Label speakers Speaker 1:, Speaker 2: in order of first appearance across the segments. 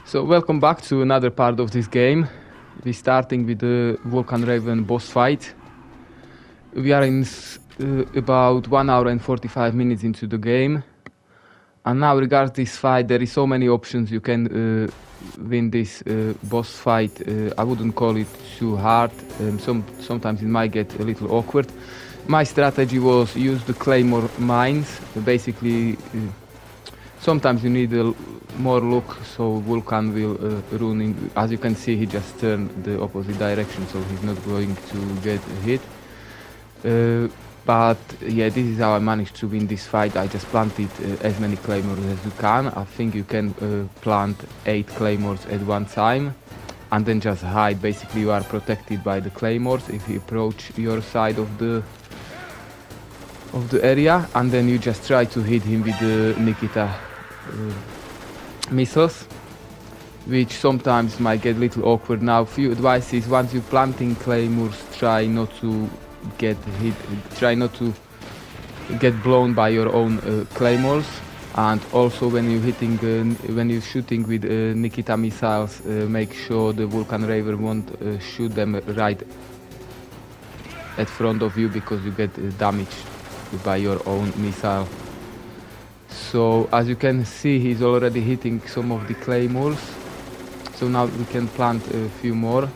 Speaker 1: So welcome back to another part of this game. We're starting with the Vulcan Raven boss fight. We are in about 1 hour and 45 minutes into the game. And now regarding this fight, there is so many options you can win this boss fight. I wouldn't call it too hard. Sometimes it might get a little awkward. My strategy was use the Claymore mines. Basically, sometimes you need more luck, so Vulcan will run in. As you can see, he just turned the opposite direction, so he's not going to get hit. But yeah, this is how I managed to win this fight. I just planted as many claymores as you can. I think you can plant 8 claymores at one time and then just hide. Basically, you are protected by the claymores if you approach your side of the area, and then you just try to hit him with the Nikita missiles, which sometimes might get a little awkward. Now, few advices: once you're planting claymores, try not to get hit, try not to get blown by your own claymores. And also, when you're shooting with Nikita missiles, make sure the Vulcan Raven won't shoot them right at front of you, because you get damaged by your own missile. So as you can see, he's already hitting some of the claymores. So now we can plant a few more.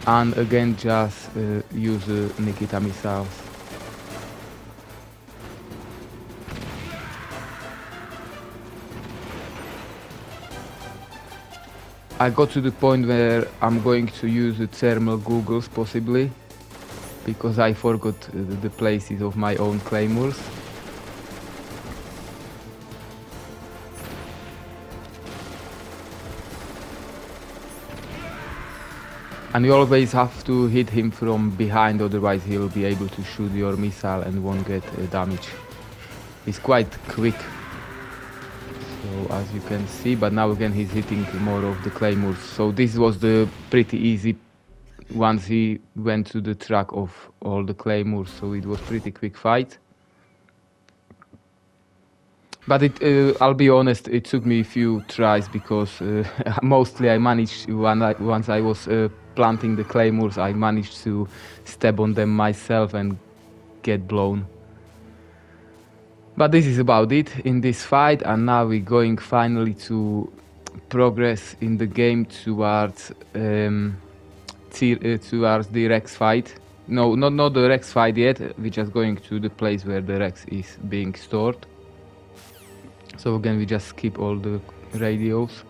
Speaker 1: And again, just use Nikita missiles. I got to the point where I'm going to use the thermal goggles, possibly, because I forgot the places of my own claymores. And you always have to hit him from behind, otherwise he'll be able to shoot your missile and won't get damage. He's quite quick, so as you can see, but now again he's hitting more of the claymores. So this was the pretty easy once he went to the track of all the claymores, so it was pretty quick fight. But I'll be honest, it took me a few tries, because mostly I managed, once I was planting the claymores, I managed to step on them myself and get blown. But this is about it in this fight, and now we're going finally to progress in the game towards the Rex fight. No, not the Rex fight yet. We're just going to the place where the Rex is being stored. So again, we just skip all the radios.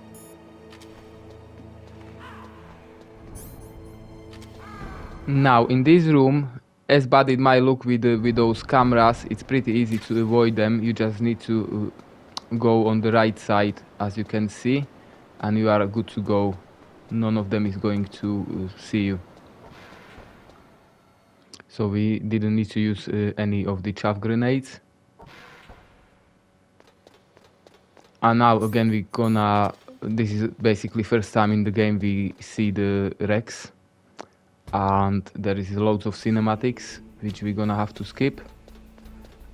Speaker 1: Now in this room, as bad it might look with those cameras, it's pretty easy to avoid them. You just need to go on the right side, as you can see, and you are good to go. None of them is going to see you. So we didn't need to use any of the chaff grenades. And now again this is basically first time in the game we see the Rex. And there is loads of cinematics, which we're gonna have to skip.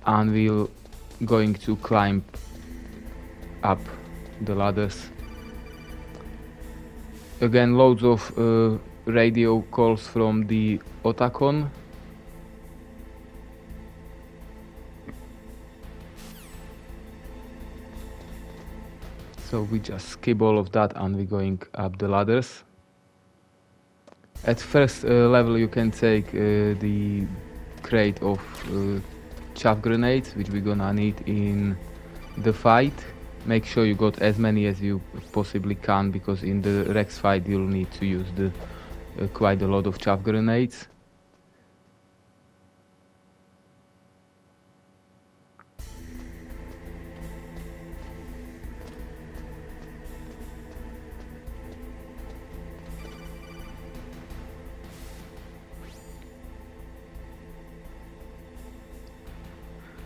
Speaker 1: And we're going to climb up the ladders. Again, loads of radio calls from the Otacon. So we just skip all of that and we're going up the ladders. At first level you can take the crate of chaff grenades, which we're gonna need in the fight. Make sure you got as many as you possibly can, because in the Rex fight you'll need to use quite a lot of chaff grenades.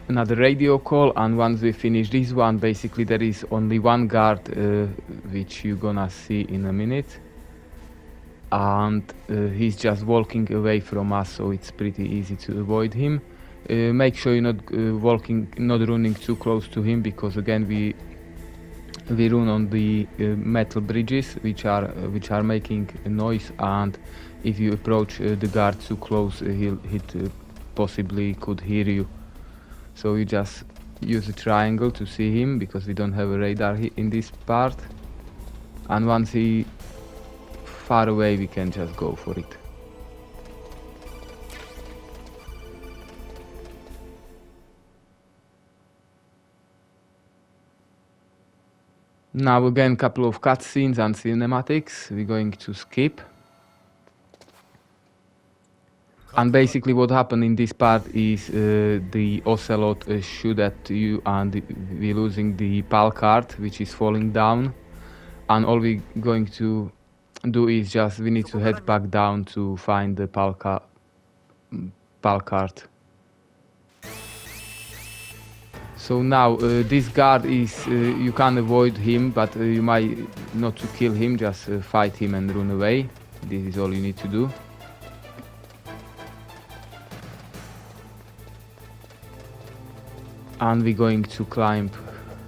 Speaker 1: Another radio call, and once we finish this one, basically there is only one guard which you're gonna see in a minute, and he's just walking away from us, so it's pretty easy to avoid him. Make sure you're not running too close to him, because again we we run on the metal bridges which are making a noise, and if you approach the guard too close, he possibly could hear you. So you just use a triangle to see him, because we don't have a radar in this part, and once he far away we can just go for it. Now again, couple of cutscenes and cinematics we're going to skip. And basically what happened in this part is the Ocelot shoot at you, and we're losing the PAL card, which is falling down. And all we're going to do is just, we need to head back down to find the PAL card. So now this guard is, you can avoid him, but you might not to kill him, just fight him and run away. This is all you need to do. And we're going to climb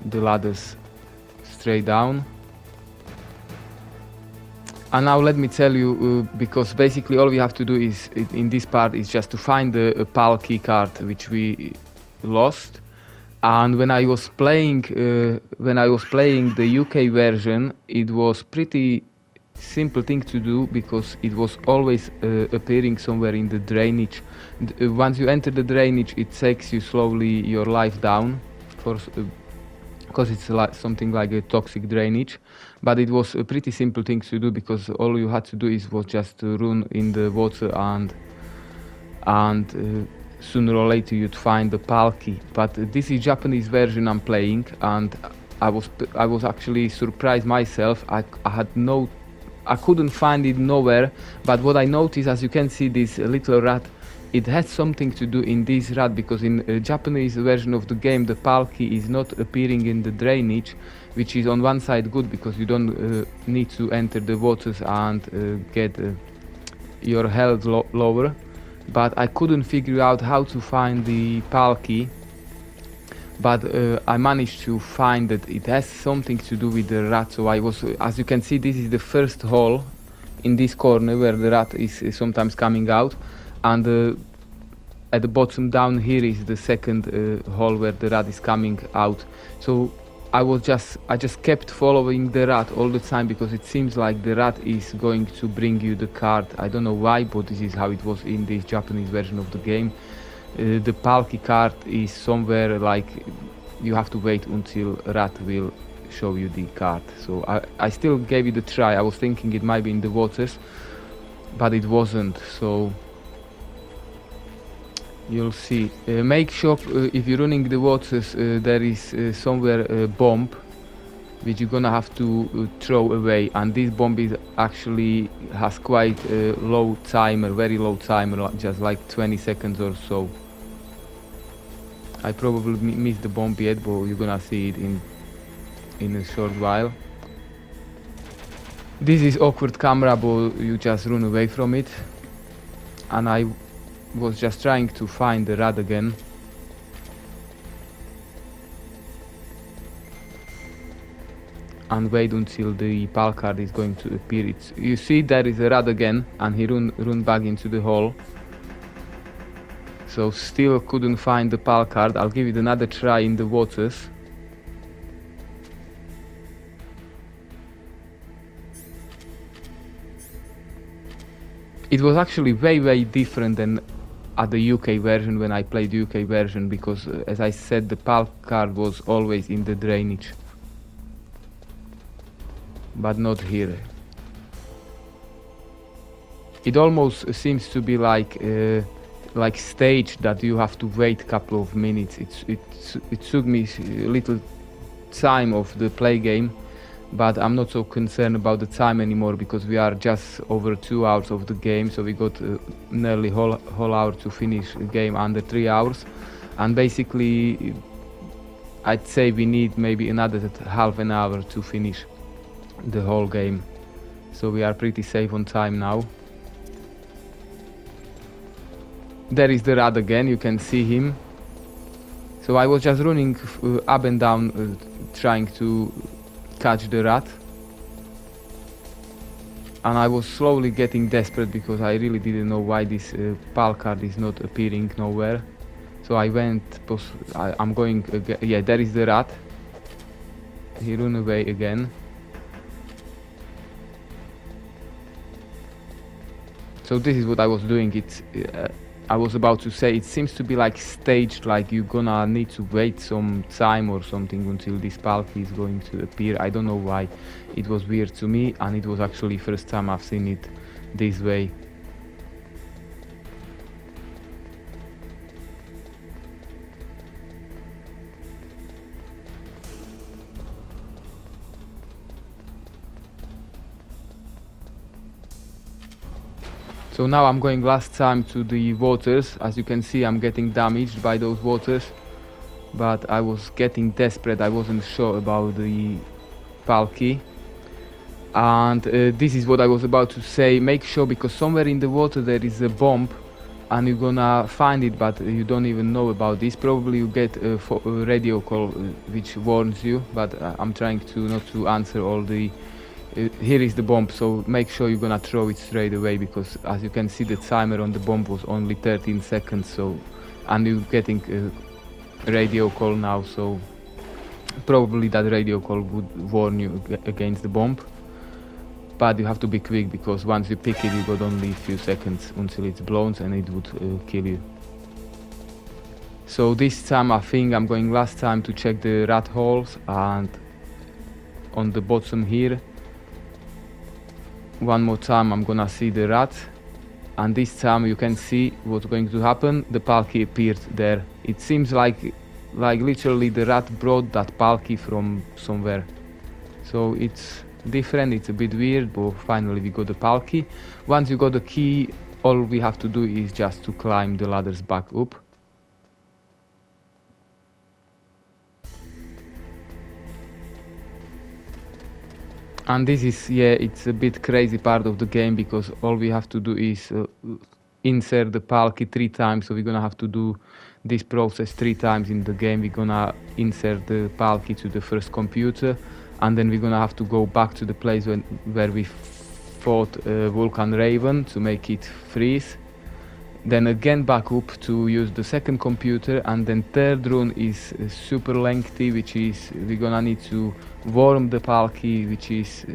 Speaker 1: the ladders straight down. And now let me tell you, because basically all we have to do is in this part is just to find the PAL key card which we lost. And when I was playing the UK version, it was pretty simple thing to do, because it was always appearing somewhere in the drainage. Once you enter the drainage, it takes you slowly your life down, because it's like something like a toxic drainage. But it was a pretty simple thing to do, because all you had to do was just to run in the water, and sooner or later you'd find the PAL key. But this is Japanese version I'm playing, and I was actually surprised myself. I couldn't find it nowhere, but what I noticed, as you can see, this little rat, it has something to do in this rat, because in a Japanese version of the game the PAL key is not appearing in the drainage, which is on one side good, because you don't need to enter the waters and get your health lower. But I couldn't figure out how to find the PAL key. But I managed to find that it has something to do with the rat. So I was, as you can see, this is the first hole in this corner where the rat is sometimes coming out, and at the bottom down here is the second hole where the rat is coming out. So I just kept following the rat all the time, because it seems like the rat is going to bring you the card. I don't know why, but this is how it was in this Japanese version of the game. The PAL key card is somewhere, like, you have to wait until rat will show you the card. So I still gave it a try. I was thinking it might be in the waters, but it wasn't. So you'll see. Make sure if you're running the waters, there is somewhere a bomb which you're gonna have to throw away, and this bomb is actually has quite a low timer, very low timer, just like 20 seconds or so. I probably missed the bomb yet, but you're gonna see it in a short while. This is awkward camera, but you just run away from it. And I was just trying to find the rat again. And wait until the PAL card is going to appear. You see there is a rat again, and he run back into the hole. So still couldn't find the PAL card. I'll give it another try in the waters. It was actually way different than at the UK version, when I played the UK version, because as I said, the PAL card was always in the drainage. But not here. It almost seems to be like stage that you have to wait a couple of minutes. It took me a little time of the play game, but I'm not so concerned about the time anymore, because we are just over 2 hours of the game, so we got nearly whole hour to finish the game, under 3 hours, and basically I'd say we need maybe another half an hour to finish the whole game, so we are pretty safe on time now. There is the rat again, you can see him. So I was just running up and down, trying to catch the rat. And I was slowly getting desperate because I really didn't know why this PAL card is not appearing nowhere. So I went, I'm going again. Yeah, there is the rat. He ran away again. So this is what I was doing. I was about to say, it seems to be like staged, like you're gonna need to wait some time or something until this Palki is going to appear. I don't know why. It was weird to me, and it was actually first time I've seen it this way. So now I'm going last time to the waters. As you can see, I'm getting damaged by those waters, but I was getting desperate. I wasn't sure about the Palki. And this is what I was about to say. Make sure, because somewhere in the water there is a bomb and you're gonna find it, but you don't even know about this. Probably you get a radio call which warns you, but I'm trying to not to answer all the here is the bomb, so make sure you're gonna throw it straight away, because as you can see the timer on the bomb was only 13 seconds. So, and you're getting a radio call now, so probably that radio call would warn you against the bomb. But you have to be quick, because once you pick it, you got only a few seconds until it's blown and it would kill you. So this time I think I'm going last time to check the rat holes, and on the bottom here one more time I'm gonna see the rat, and this time you can see what's going to happen. The Palki appeared there. It seems like literally the rat brought that Palki from somewhere. So it's different, it's a bit weird, but finally we got the Palki. Once you got the key, all we have to do is just to climb the ladders back up. And this is, yeah, it's a bit crazy part of the game, because all we have to do is insert the Palki 3 times. So we're gonna have to do this process 3 times in the game. We're gonna insert the Palki to the first computer, and then we're gonna have to go back to the place where we fought Vulcan Raven to make it freeze. Then again back up to use the second computer, and then third run is super lengthy, which is we're gonna need to warm the Palki, which is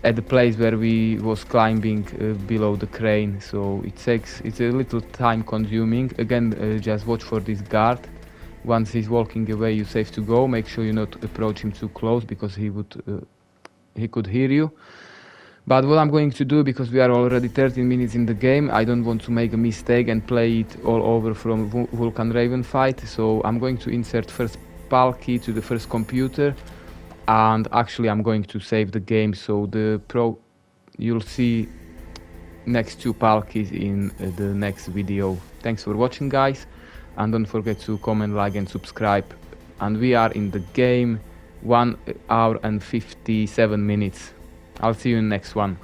Speaker 1: at the place where we was climbing below the crane. So it's a little time consuming. Again, just watch for this guard. Once he's walking away, you're safe to go. Make sure you not approach him too close, because he could hear you. But what I'm going to do, because we are already 13 minutes in the game, I don't want to make a mistake and play it all over from Vulcan Raven fight. So I'm going to insert first Palki to the first computer, and actually I'm going to save the game. So you'll see next 2 Palkis in the next video. Thanks for watching, guys, and don't forget to comment, like and subscribe. And we are in the game 1 hour and 57 minutes. I'll see you in the next one.